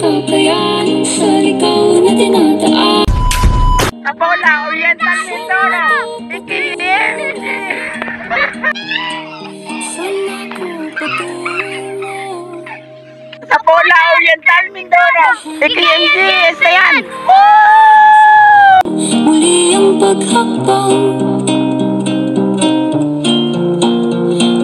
kakayanin sa ligaw na dinadaan. Abola Oriental Mindoro, ikilim! Sana ko patuloy. Abola Oriental Mindoro, ikilim! Isa yan! Muli ang paghakbang,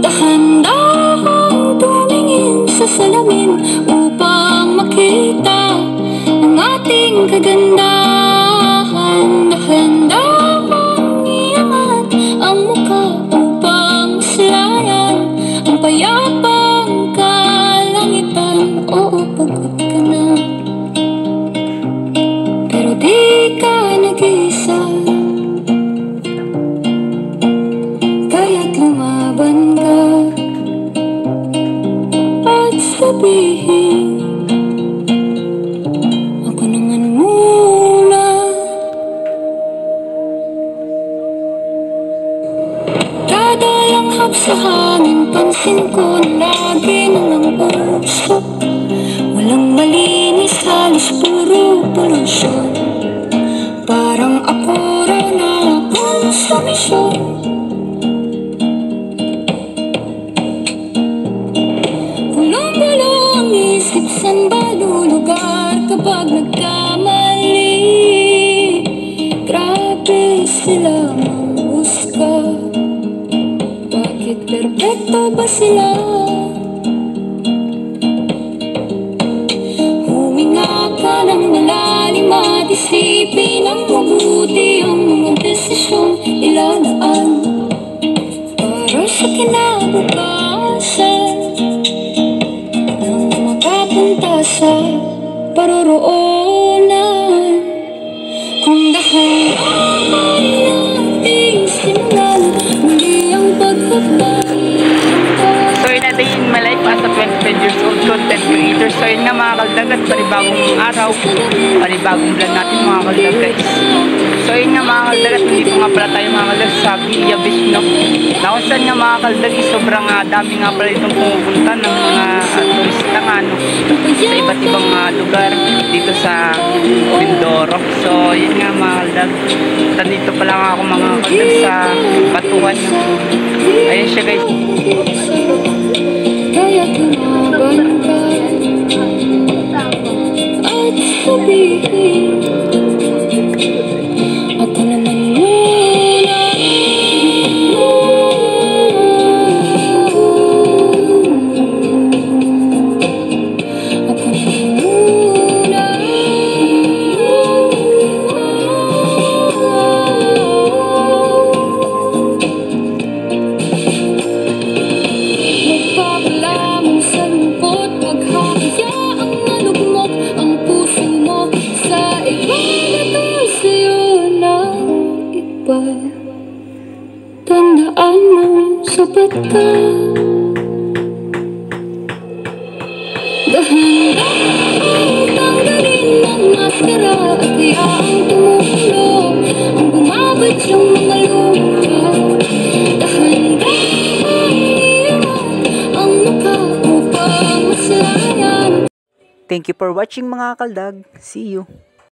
dahan-dahang tumingin sa salamin upang makita ang ating kagandahan. Dahan-dahang iangat ang mukha upang maslayan ang payapang kalangitan. Oo, pagod ka na, pero di ka nag-isa, kaya't lumaban ka at sabihin, ako naman muna. Kada langhap sa hangin, pansin ko na lagi nalang usok. Walang malinis, halos puro polusyon. Parang ako raw na akong sa misyon. Gulo-gulo ang isip, saan ba lulugar kapag nagkamali? Grabe sila manghusga, bakit perpekto ba sila? Huminga ka ng malalim at isipin ang mabuti ang mga desisyong ilalaan para sa kinabukasan, hanggang makapunta sa paroroonan. Kung dahil nating simulan muli ang paghakbang. So yun na din my life as a 25 years old content creator. So yun nga mga kaldag, at panibagong araw, panibagong vlog natin mga kaldag guys. So yun nga mga kaldag, at nandito nga pala tayo mga kaldag sa Villa Beach, no? Na kung saan nga mga kaldag, sobrang dami nga pala itong pumupunta ng mga turista nga, no? Sa iba't ibang lugar dito sa Mindoro. So yun nga mga kaldag, nandito pala nga ako mga kaldag sa Batuan, no? Ayun siya guys. Kaya tumaban ka at sabihin, ako naman muna. Ako naman muna. Magpapalamang sa lungkot, maghahayaang malugmok ang puso mo sa ibang ito sa'yo ng iba. Tandaan mo, sapat ka. Dahan-dahang tanggalin ang maskara at hayaang tumulong ang bumabad siyang mga luha. Dahan-dahang iangat ang mukha upang maslayan. Thank you for watching mga kaldag. See you.